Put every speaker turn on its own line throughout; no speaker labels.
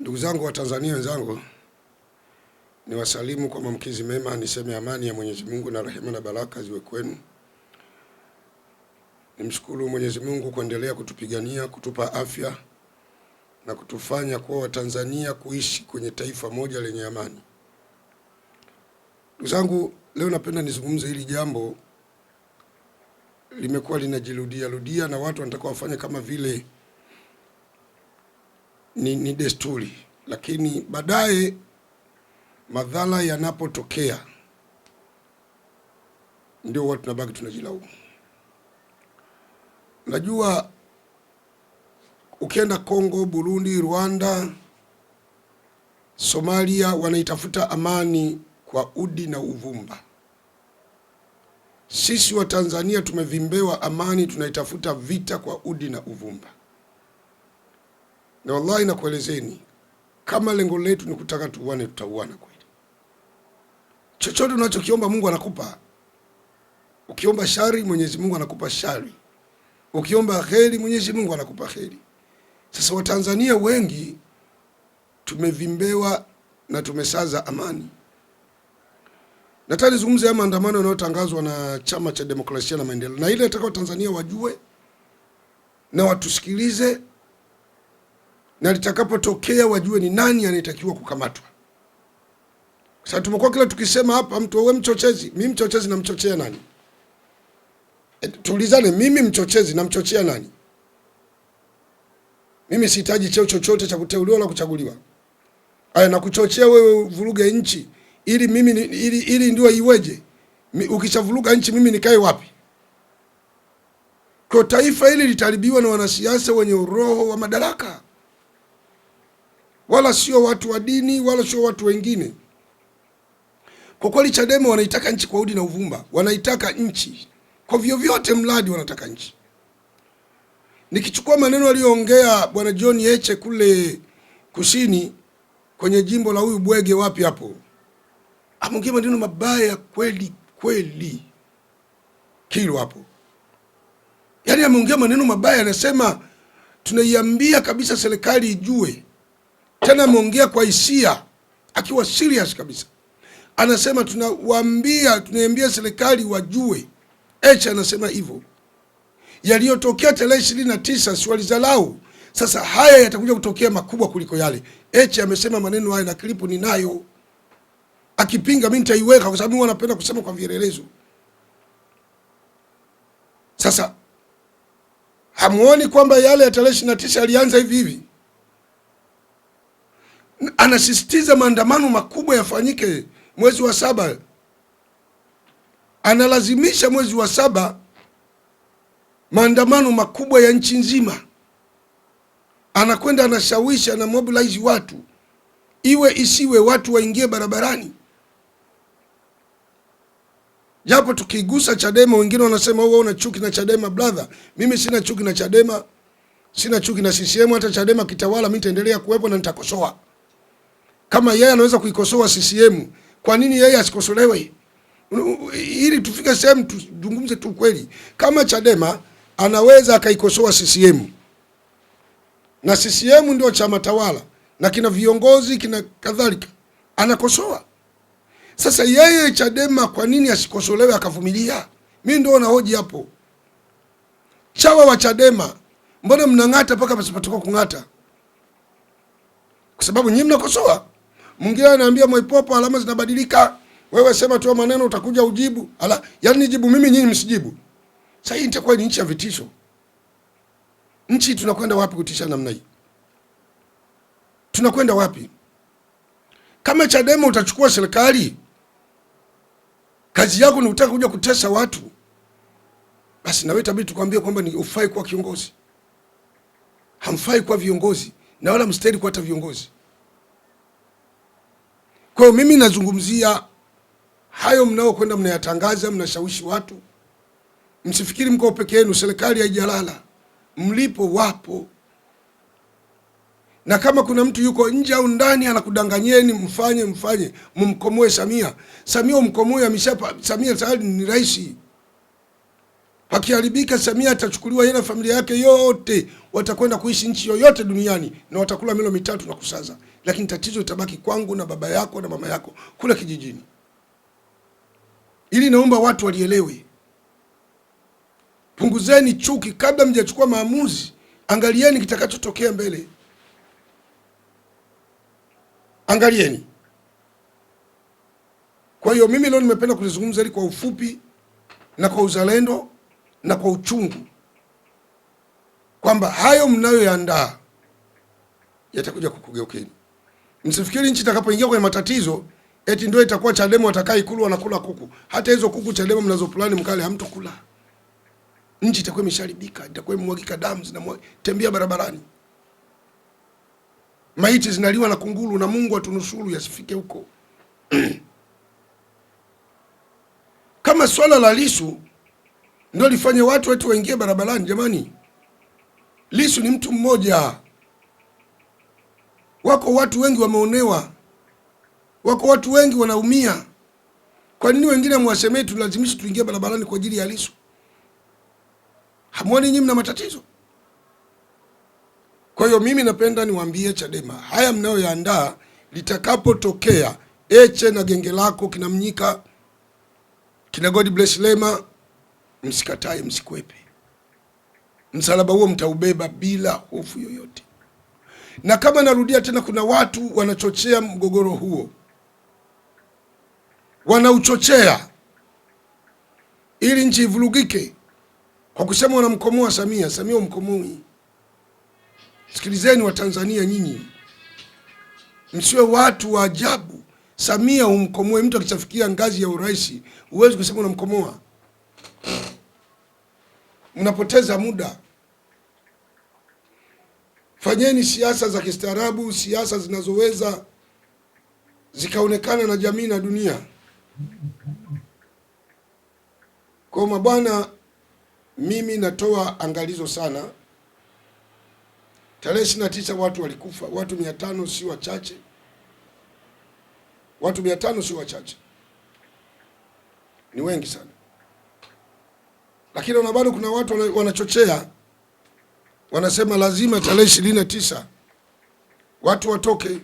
Ndugu zangu wa Tanzania wenzangu, ni wasalimu kwa maamkizi mema, niseme amani ya Mwenyezi Mungu na rehema na baraka ziwe kwenu. Nimshukuru Mwenyezi Mungu kuendelea kutupigania, kutupa afya na kutufanya kuwa Watanzania kuishi kwenye taifa moja lenye amani. Ndugu zangu, leo napenda nizungumze hili jambo limekuwa linajirudia na watu wanataka wafanye kama vile ni desturi, lakini baadaye madhara yanapotokea ndio watu tunabaki tunajilaumu. Najua ukienda Kongo, Burundi, Rwanda, Somalia wanaitafuta amani kwa udi na uvumba. Sisi wa Tanzania tumevimbewa amani, tunaitafuta vita kwa udi na uvumba. Na wallahi nakuelezeni, kama lengo letu ni kutaka tuuane, tutauana kweli. Chochote unachokiomba Mungu anakupa. Ukiomba shari, Mwenyezi Mungu anakupa shari. Ukiomba kheri, Mwenyezi Mungu anakupa kheri. Sasa Watanzania wengi tumevimbewa na tumesaza amani. Nataka nizungumze ya maandamano yanayotangazwa na Chama cha Demokrasia na Maendeleo. Na ile nataka Watanzania wajue na watusikilize, na litakapotokea wajue ni nani anayetakiwa kukamatwa. Sasa tumekuwa kila tukisema hapa mtu wewe mchochezi, mimi mchochezi na mchochea nani? Tulizane, mimi mchochezi na mchochea nani? Mimi sihitaji cheo chochote cha kuteuliwa na kuchaguliwa. Aya, na kuchochea wewe vuruge nchi ili mimi ili ndio iweje? Ukishavuruga nchi mimi nikae wapi? Kwa taifa hili litaribiwa na wanasiasa wenye roho wa madaraka. Wala sio watu wa dini, wala sio watu wengine. Kwa kweli Chadema wanaitaka nchi kwa udi na uvumba. Wanaitaka nchi kwa vyovyote mradi wanataka nchi. Nikichukua maneno aliyoongea Bwana John Heche kule kusini kwenye jimbo la huyu Bwege wapi hapo, ameongea maneno mabaya kweli kweli. Kilo hapo. Yaani ameongea maneno mabaya, anasema tunaiambia kabisa serikali ijue. Tena ameongea kwa hisia akiwa serious kabisa. Anasema tunaiambia serikali wajue. Heche anasema hivyo. Yaliyotokea tarehe 29 si walizalau. Sasa haya yatakuja kutokea makubwa kuliko yale. Heche amesema maneno haya na klipu ninayo. Akipinga mimi nitaiweka kwa sababu wanapenda kusema kwa vielelezo. Sasa hamuoni kwamba yale ya tarehe 29 alianza hivi hivi? Anasisitiza maandamano makubwa yafanyike mwezi wa 7. Analazimisha mwezi wa 7 maandamano makubwa ya nchi nzima. Anakwenda anashawisha na mobilize watu. Iwe isiwe watu waingie barabarani. Japo tukigusa Chadema wengine wanasema wewe una chuki na Chadema. Brother, mimi sina chuki na Chadema. Sina chuki na CCM. Hata Chadema kitawala mimi nitaendelea kuwepo na nitakosoa. Kama yeye anaweza kuikosoa CCM, kwa nini yeye asikosolewe? Ili tufike sehemu tuzungumze tu kweli. Kama Chadema anaweza akaikosoa CCM, na CCM ndio chama tawala na kina viongozi kina kadhalika, anakosoa. Sasa yeye Chadema kwa nini asikosolewe akavumilia? Mimi ndio nahoji hapo. Chawa wa Chadema, mbona mnang'ata mpaka msipatoka kung'ata? Kwa sababu nyinyi mnakosoa. Mwingine anaambia Mwaipopo alama zinabadilika. Wewe sema tu maneno utakuja ujibu. Yaani nijibu mimi, nyinyi msijibu. Sasa hii itakuwa ni nchi ya vitisho. Nchi tunakwenda wapi kutisha namna hii? Tunakwenda wapi? Kama Chadema utachukua serikali, kazi yako ni utaka kuja kutesa watu, basi na wewe itabidi tukwambie kwamba ni ufai kuwa kiongozi. Hamfai kuwa viongozi na wala mstahili kuwa hata viongozi. Kwa hiyo mimi nazungumzia hayo mnao kwenda mnayatangaza, mnashawishi watu. Msifikiri mko peke yenu, serikali haijalala. Mlipo wapo. Na kama kuna mtu yuko nje au ndani anakudanganyeni, mfanye, mumkomoe Samia. Samia umkomoe, Samia tayari ni rais. Pakiharibika, Samia atachukuliwa yeye na familia yake yote, watakwenda kuishi nchi yoyote duniani na watakula milo mitatu na kusaza, lakini tatizo litabaki kwangu na baba yako na mama yako kule kijijini. Ili naomba watu walielewe. Punguzeni chuki kabla mjachukua maamuzi. Angalieni kitakachotokea mbele. Angalieni. Kwa hiyo mimi leo nimependa kulizungumza hili kwa ufupi na kwa uzalendo na kwa uchungu, kwamba hayo mnayoyaandaa yatakuja kukugeukeni. Msifikiri nchi itakapoingia kwenye matatizo eti ndio itakuwa Chadema watakaa Ikulu wanakula kuku. Hata hizo kuku Chadema mnazopulani mkale hamtokula. Nchi itakuwa imesharibika, itakuwa imemwagika damu zinatembea barabarani. Maiti zinaliwa na kunguru, na Mungu atunusuru yasifike huko. Kama swala la Lissu ndio lifanye watu wetu waingie barabarani, jamani, Lissu ni mtu mmoja. Wako watu wengi wameonewa. Wako watu wengi wanaumia. Kwa nini wengine mwasemee tulazimisha tuingie barabarani kwa ajili ya Lissu? Hamuoni nyinyi mna matatizo? Kwa hiyo mimi napenda niwaambie Chadema, haya mnayoyaandaa litakapotokea, Heche na genge lako kina Mnyika, kina God Bless Lema, msikatae, msikwepe. Msalaba huo mtaubeba bila hofu yoyote. Na kama narudia tena, kuna watu wanachochea mgogoro huo, wanauchochea ili nchi ivurugike kwa kusema wanamkomoa Samia. Samia umkomoi. Sikilizeni Watanzania, nyinyi msiwe watu wa ajabu. Samia umkomoe. Mtu akichafikia ngazi ya urais huwezi kusema unamkomoa. Mnapoteza muda. Fanyeni siasa za kistaarabu, siasa zinazoweza zikaonekana na jamii na dunia. Kwa mabwana, mimi natoa angalizo sana. Tarehe 29 watu walikufa, watu 500 si wachache. Watu 500 si wachache, ni wengi sana. Lakini na bado kuna watu wanachochea, wanasema lazima tarehe 29 watu watoke,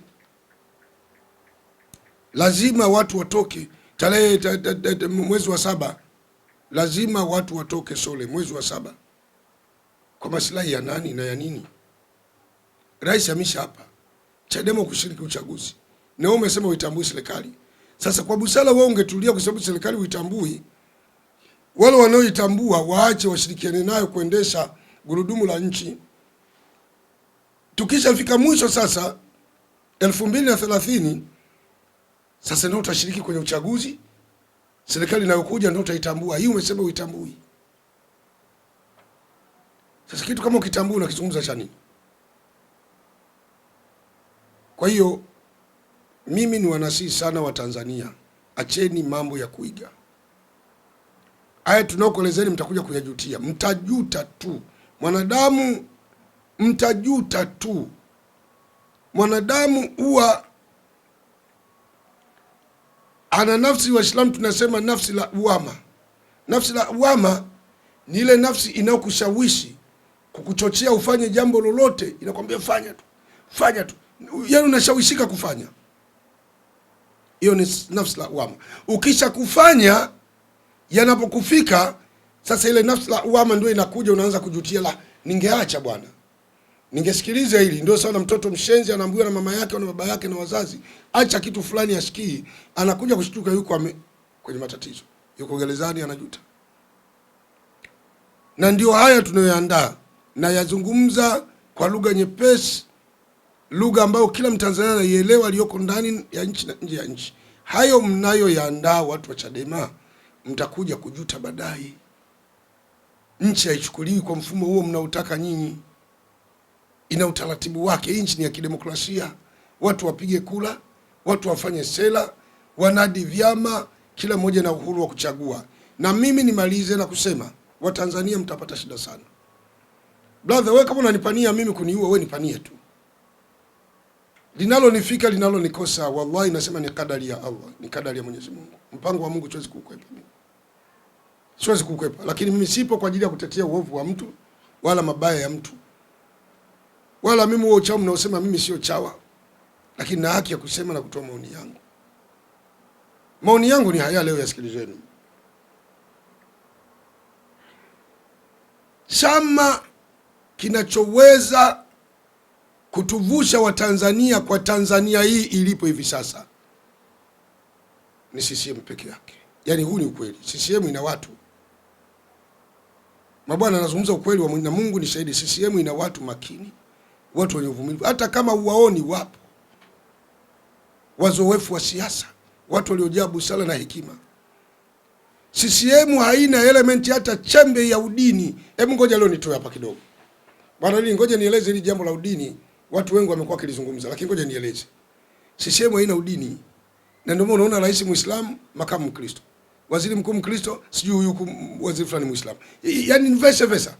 lazima watu watoke tarehe mwezi wa 7, lazima watu watoke Sole mwezi wa 7. Kwa maslahi ya nani na ya nini? Rais amesha hapa Chadema kushiriki uchaguzi, na wewe umesema uitambui serikali. Sasa kwa busara wewe ungetulia, kwa sababu serikali uitambui. Wale wanaoitambua waache washirikiane nayo kuendesha gurudumu la nchi. Tukishafika mwisho sasa 2030, sasa ndio utashiriki kwenye uchaguzi. Serikali inayokuja ndio utaitambua. Hii umesema uitambui. Sasa kitu kama ukitambua unakizungumza cha nini? Kwa hiyo mimi ni wanasihi sana wa Tanzania, acheni mambo ya kuiga. Haya tunaokuelezeni mtakuja kuyajutia. Mtajuta tu. Mwanadamu mtajuta tu. Mwanadamu huwa ana nafsi. Waislamu tunasema nafsi la uwama. Nafsi la uwama ni ile nafsi inayokushawishi kukuchochea ufanye jambo lolote, inakwambia fanya tu, fanya tu, yaani unashawishika kufanya. Hiyo ni nafsi la uwama. Ukisha kufanya, yanapokufika sasa, ile nafsi la uwama ndio inakuja, unaanza kujutia, la ningeacha bwana, ningesikiliza hili. Ndio sana mtoto mshenzi anaambiwa na mama yake na baba yake na wazazi, acha kitu fulani asikii, anakuja kushtuka yuko kwenye matatizo, yuko gerezani, anajuta. Na ndio haya tunayoandaa na yazungumza kwa lugha nyepesi, lugha ambayo kila Mtanzania anaielewa, aliyoko ndani ya nchi na nje ya nchi. Hayo mnayoyaandaa watu wa Chadema, mtakuja kujuta baadaye. Nchi haichukuliwi kwa mfumo huo mnaotaka nyinyi. Ina utaratibu wake. Hii nchi ni ya kidemokrasia. Watu wapige kula, watu wafanye sera, wanadi vyama, kila mmoja na uhuru wa kuchagua. Na mimi nimalize na kusema, Watanzania mtapata shida sana. Brother, wewe kama unanipania mimi kuniua, wewe nipanie tu. Linalonifika linalonikosa, wallahi nasema ni kadari ya Allah, ni kadari ya Mwenyezi Mungu. Mpango wa Mungu siwezi kukwepa mimi. siwezi kukwepa, lakini mimi sipo kwa ajili ya kutetea uovu wa mtu wala mabaya ya mtu, wala mimi huo uchawi mnaosema mimi sio chawa, lakini na haki ya kusema na kutoa maoni yangu. Maoni yangu ni haya, leo yasikilizeni. Chama kinachoweza kutuvusha Watanzania kwa Tanzania hii ilipo hivi sasa ni CCM peke yake. Yaani huu ni ukweli. CCM ina watu. Mabwana, anazungumza ukweli wa na Mungu ni shahidi. CCM ina watu makini, watu wenye uvumilivu. Hata kama uwaoni, wapo wazoefu wa siasa, watu waliojaa busara na hekima. CCM haina elementi hata chembe ya udini. Hebu ngoja leo nitoe hapa kidogo. Bwana, ngoja nieleze hili jambo la udini. Watu wengi wamekuwa kilizungumza, lakini ngoja nieleze. CCM haina udini. Na ndio maana unaona rais Muislamu, makamu Mkristo. Waziri mkuu Mkristo, sijui huyu waziri fulani Muislamu. Yaani vice versa.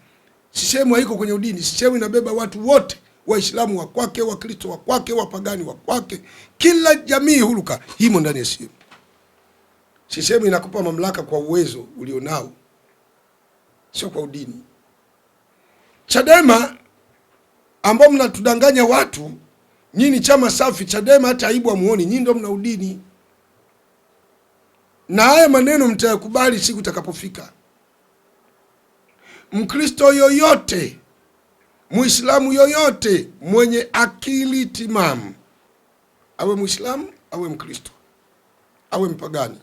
CCM haiko kwenye udini. CCM inabeba watu wote, Waislamu wa kwake, Wakristo wa kwake, wapagani wa kwake. Kila jamii huluka himo ndani ya CCM. CCM inakupa mamlaka kwa uwezo ulionao, sio kwa udini. Chadema ambao mnatudanganya watu, nyinyi chama safi. Chadema hata aibu amuoni, nyinyi ndio mna udini. Na haya maneno mtayakubali siku itakapofika. Mkristo yoyote, Muislamu yoyote mwenye akili timamu, awe Muislamu, awe Mkristo, awe mpagani,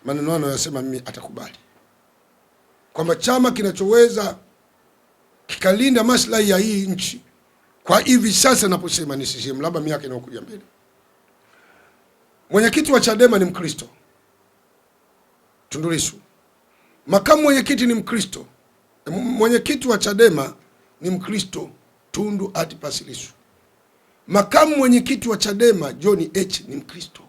maneno anayosema mimi atakubali kwamba chama kinachoweza kikalinda maslahi ya hii nchi kwa hivi sasa naposema ni CCM, labda miaka inayokuja mbele. Mwenyekiti wa Chadema ni Mkristo, Tundu Lissu. Makamu mwenyekiti ni Mkristo. Mwenyekiti wa Chadema ni Mkristo, Tundu Antipas Lissu. Makamu mwenyekiti wa Chadema John H ni Mkristo.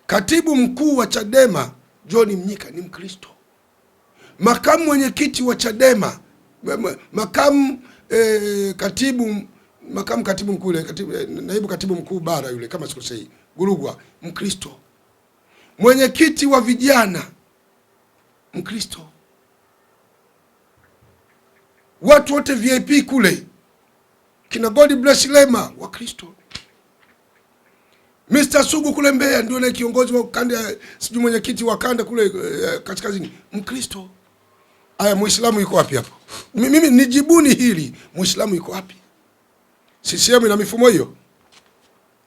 Katibu mkuu wa Chadema John Mnyika ni Mkristo. Makamu mwenyekiti wa Chadema, naibu katibu mkuu bara yule, kama sikosei, Gurugwa, Mkristo. Mwenyekiti wa vijana Mkristo. Watu wote VIP kule, kina God bless Lema, wa Kristo. Mr. Sugu kule Mbeya ndio na kiongozi wa kanda, sijui mwenyekiti wa kanda kule kaskazini, Mkristo. Aya, Muislamu yuko wapi hapo? Mimi nijibuni hili, Muislamu yuko wapi? CCM ina mifumo hiyo?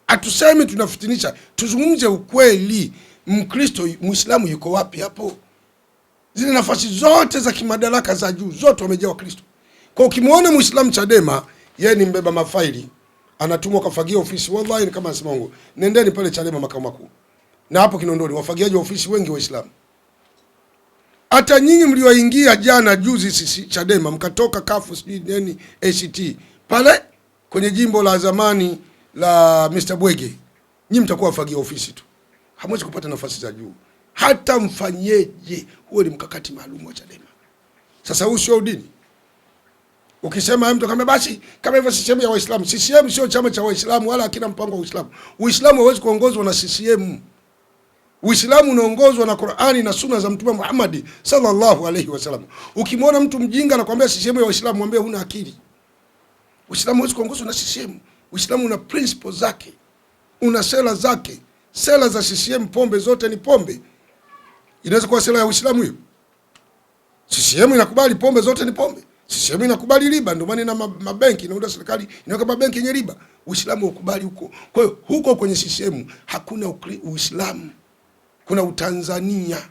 Atuseme tunafitinisha, tuzungumze ukweli. Mkristo, Muislamu yuko wapi hapo? Zile nafasi zote za kimadaraka za juu zote wamejaa Wakristo. Kwa ukimwona Muislamu Chadema, yeye ni mbeba mafaili, anatumwa kafagia ofisi. Wallahi ni kama nasema Mungu, nendeni pale Chadema makao makuu, na hapo Kinondoni wafagiaji wa ofisi wengi Waislamu. Hata nyinyi mlioingia jana juzi sisi Chadema mkatoka kafu sijui nini ACT pale kwenye jimbo la zamani la Mr. Bwege, nyinyi mtakuwa wafagia ofisi tu, hamwezi kupata nafasi za juu hata mfanyeje. Huo ni mkakati maalum wa Chadema. Sasa huu sio udini. Ukisema mtu kama basi kama hivyo CCM ya Waislamu, CCM sio chama cha Waislamu wala hakina mpango wa Uislamu. Uislamu hauwezi kuongozwa na CCM. Uislamu unaongozwa na Qur'ani na Sunna za Mtume Muhammad sallallahu alaihi wasallam. Ukimwona mtu mjinga anakuambia CCM ya Waislamu, mwambie huna akili. Uislamu hauwezi kuongozwa na CCM. Uislamu una principles zake, una sera zake. Sera za CCM, pombe zote ni pombe. Inaweza kuwa sera ya Uislamu hiyo? CCM inakubali pombe zote ni pombe. CCM inakubali riba, ndio maana ina mabenki, na serikali inaweka mabenki yenye riba. Uislamu ukubali huko. Kwa hiyo huko kwenye CCM hakuna Uislamu, kuna Utanzania.